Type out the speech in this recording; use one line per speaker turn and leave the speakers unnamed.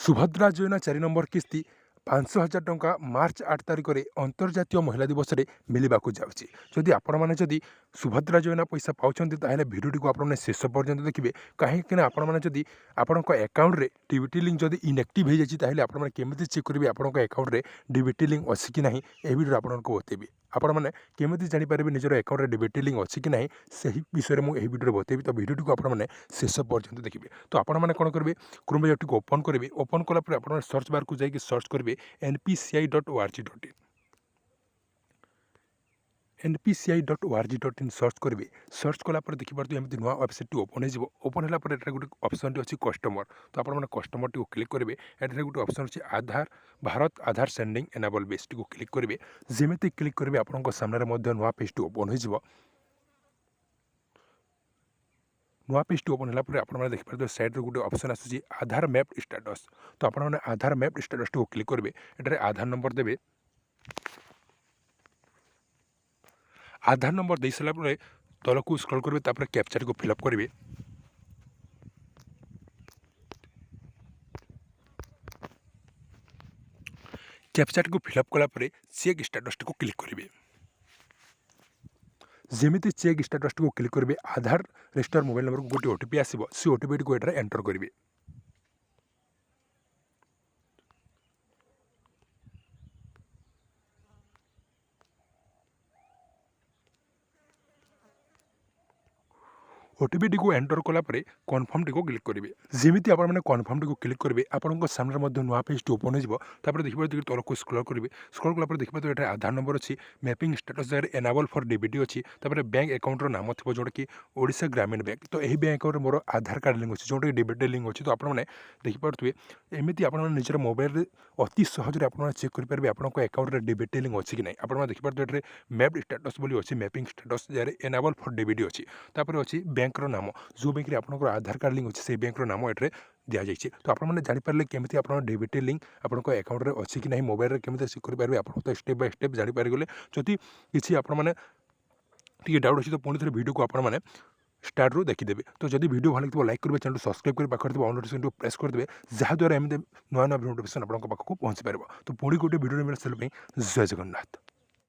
ସୁଭଦ୍ରା ଯୋଜନା 4 ନମ୍ବର କିସ୍ତି 5,000 ଟଙ୍କା ମାର୍ଚ୍ଚ 8 ତାରିଖରେ ଅନ୍ତର୍ଜାତୀୟ ମହିଳା ଦିବସରେ ମିଳିବାକୁ ଯାଉଛି। ଯଦି ଆପଣମାନେ ଯଦି ସୁଭଦ୍ରା ଯୋଜନା ପଇସା ପାଉଛନ୍ତି ତାହେଲେ ଭିଡ଼ିଓଟିକୁ ଆପଣମାନେ ଶେଷ ପର୍ଯ୍ୟନ୍ତ ଦେଖିବେ। କାହିଁକିନା ଆପଣମାନେ ଯଦି ଆପଣଙ୍କ ଆକାଉଣ୍ଟରେ ଡିବିଟି ଲିଙ୍କ୍ ଯଦି ଇନ୍ଆକ୍ଟିଭ୍ ହୋଇଯାଇଛି ତାହେଲେ ଆପଣମାନେ କେମିତି ଚେକ୍ କରିବେ ଆପଣଙ୍କ ଆକାଉଣ୍ଟରେ ଡିବିଟି ଲିଙ୍କ୍ ଅଛି କି ନାହିଁ ଏହି ଭିଡ଼ିଓରେ ଆପଣଙ୍କୁ ବତେଇବି। ଆପଣମାନେ କେମିତି ଜାଣିପାରିବେ ନିଜର ଆକାଉଣ୍ଟରେ ଡିବିଟି ଲିଙ୍କ୍ ଅଛି କି ନାହିଁ ସେହି ବିଷୟରେ ମୁଁ ଏହି ଭିଡ଼ିଓରେ ବତେଇବି। ତ ଭିଡ଼ିଓଟିକୁ ଆପଣମାନେ ଶେଷ ପର୍ଯ୍ୟନ୍ତ ଦେଖିବେ। ତ ଆପଣମାନେ କ'ଣ କରିବେ, କ୍ରୋମ୍ ବ୍ରାଉଜରଟିକୁ ଓପନ୍ କରିବେ। ଓପନ୍ କଲା ପରେ ଆପଣମାନେ ସର୍ଚ୍ଚ ବାରକୁ ଯାଇକି ସର୍ଚ୍ଚ କରିବେ npci.org.in npci.org.in ସର୍ଚ୍ଚ କରିବେ। ସର୍ଚ୍ଚ କଲାପରେ ଦେଖିପାରୁଥିବେ ଏମିତି ନୂଆ ୱେବସାଇଟ୍ଟି ଓପନ୍ ହୋଇଯିବ। ଓପନ୍ ହେଲା ପରେ ଏଠାରେ ଗୋଟେ ଅପସନ୍ଟି ଅଛି କଷ୍ଟମର। ତ ଆପଣମାନେ କଷ୍ଟମରଟିକୁ କ୍ଲିକ୍ କରିବେ। ଏଠାରେ ଗୋଟେ ଅପସନ୍ ଅଛି ଭାରତ ଆଧାର ସେଣ୍ଡିଂ ଏନାବଲ୍ ବେସ୍ଟିକୁ କ୍ଲିକ୍ କରିବେ। ଯେମିତି କ୍ଲିକ୍ କରିବେ ଆପଣଙ୍କ ସାମ୍ନାରେ ମଧ୍ୟ ନୂଆ ପେଜ୍ଟି ଓପନ୍ ହୋଇଯିବ। ନୂଆ ପେଜ୍ଟି ଓପନ୍ ହେଲା ପରେ ଆପଣମାନେ ଦେଖିପାରୁଥିବେ ସାଇଡ଼୍ରେ ଗୋଟେ ଅପସନ୍ ଆସୁଛି ଆଧାର ମ୍ୟାପ୍ ଷ୍ଟାଟସ୍। ତ ଆପଣମାନେ ଆଧାର ମ୍ୟାପ୍ ଷ୍ଟାଟସ୍ଟିକୁ କ୍ଲିକ୍ କରିବେ। ଏଠାରେ ଆଧାର ନମ୍ବର ଦେବେ। ଆଧାର ନମ୍ବର ଦେଇସାରିଲା ପରେ ତଳକୁ ସ୍କ୍ରଲ୍ କରିବେ, ତାପରେ କ୍ୟାପ୍ଚାଟିକୁ ଫିଲ୍ଅପ୍ କରିବେ। କ୍ୟାପ୍ଚାଟିକୁ ଫିଲ୍ଅପ୍ କଲା ପରେ ଚେକ୍ ଷ୍ଟାଟସ୍ଟିକୁ କ୍ଲିକ୍ କରିବେ। ଯେମିତି ଚେକ୍ ଷ୍ଟାଟସ୍ଟିକୁ କ୍ଲିକ୍ କରିବେ ଆଧାର ରେଜିଷ୍ଟର ମୋବାଇଲ୍ ନମ୍ବରକୁ ଗୋଟିଏ OTP ଆସିବ। ସେ OTPଟିକୁ ଏଠାରେ ଏଣ୍ଟର କରିବେ। OTPଟିକୁ ଏଣ୍ଟର କଲାପରେ କନଫର୍ମଟିକୁ କ୍ଲିକ୍ କରିବେ। ଯେମିତି ଆପଣମାନେ କନଫର୍ମଟିକୁ କ୍ଲିକ୍ କରିବେ ଆପଣଙ୍କ ସାମ୍ନାରେ ମଧ୍ୟ ନୂଆ ପେଜ୍ଟି ଓପନ୍ ହୋଇଯିବ। ତାପରେ ଦେଖିପାରୁଥିବେ ତଳକୁ ସ୍କ୍ରଲ୍ କରିବେ। ସ୍କ୍ରଲ୍ କଲା ପରେ ଦେଖିପାରୁଥିବେ ଏଠାରେ ଆଧାର ନମ୍ବର ଅଛି, ମ୍ୟାପିଂ ଷ୍ଟାଟସ୍ ଜାଗାରେ ଏନାବଲ୍ ଫର୍ ଡିବିଟି ଅଛି। ତାପରେ ବ୍ୟାଙ୍କ ଆକାଉଣ୍ଟର ନାମ ଥିବ ଯେଉଁଟାକି ଓଡ଼ିଶା ଗ୍ରାମୀଣ ବ୍ୟାଙ୍କ। ତ ଏହି ବ୍ୟାଙ୍କ ଆକାଉଣ୍ଟରେ ମୋର ଆଧାର କାର୍ଡ଼ ଲିଙ୍କ୍ ଅଛି, ଯେଉଁଟାକି ଡିବିଟି ଲିଙ୍କ୍ ଅଛି। ତ ଆପଣମାନେ ଦେଖିପାରୁଥିବେ ଏମିତି ଆପଣମାନେ ନିଜର ମୋବାଇଲରେ ଅତି ସହଜରେ ଆପଣମାନେ ଚେକ୍ କରିପାରିବେ ଆପଣଙ୍କ ଆକାଉଣ୍ଟରେ ଡିବିଟି ଲିଙ୍କ୍ ଅଛି କି ନାହିଁ। ଆପଣମାନେ ଦେଖିପାରୁଥିବେ ଏଠାରେ ମ୍ୟାପ୍ ଷ୍ଟାଟସ୍ ବୋଲି ଅଛି, ମ୍ୟାପିଂ ଷ୍ଟାଟସ୍ ଜାଗାରେ ଏନାବଲ୍ ଫର୍ ଡିବିଟି ଅଛି। ତାପରେ ଅଛି ବ୍ୟାଙ୍କର ନାମ, ଯେଉଁ ବ୍ୟାଙ୍କରେ ଆପଣଙ୍କର ଆଧାର କାର୍ଡ଼ ଲିଙ୍କ୍ ଅଛି ସେହି ବ୍ୟାଙ୍କର ନାମ ଏଠାରେ ଦିଆଯାଇଛି। ତ ଆପଣମାନେ ଜାଣିପାରିଲେ କେମିତି ଆପଣଙ୍କ ଡିବିଟି ଲିଙ୍କ୍ ଆପଣଙ୍କ ଆକାଉଣ୍ଟରେ ଅଛି କି ନାହିଁ ମୋବାଇଲରେ କେମିତି ଚେକ୍ କରିପାରିବେ। ଆପଣ ତ ଷ୍ଟେପ୍ ବାଇ ଷ୍ଟେପ୍ ଜାଣିପାରିଗଲେ। ଯଦି କିଛି ଆପଣମାନେ ଟିକେ ଡାଉଟ୍ ଅଛି ତ ପୁଣି ଥରେ ଭିଡ଼ିଓକୁ ଆପଣମାନେ ଷ୍ଟାର୍ଟରୁ ଦେଖିଦେବେ। ତ ଯଦି ଭିଡ଼ିଓ ଭଲ ଲାଗିଥିବ ଲାଇକ୍ କରିବେ, ଚ୍ୟାନେଲକୁ ସବସ୍କ୍ରାଇବ୍ କରି ପାଖରେ ଥିବା ଅଲ୍ ନୋଟିଫିକେସନ୍କୁ ପ୍ରେସ୍ କରିଦେବେ, ଯାହାଦ୍ୱାରା ଏମିତି ନୂଆ ନୂଆ ନୋଟିଫିକେସନ୍ ଆପଣଙ୍କ ପାଖକୁ ପହଞ୍ଚିପାରିବ। ତ ପୁଣି ଗୋଟେ ଭିଡ଼ିଓରେ ମିଳିଲା, ସେ ପାଇଁ ଜୟ ଜଗନ୍ନାଥ।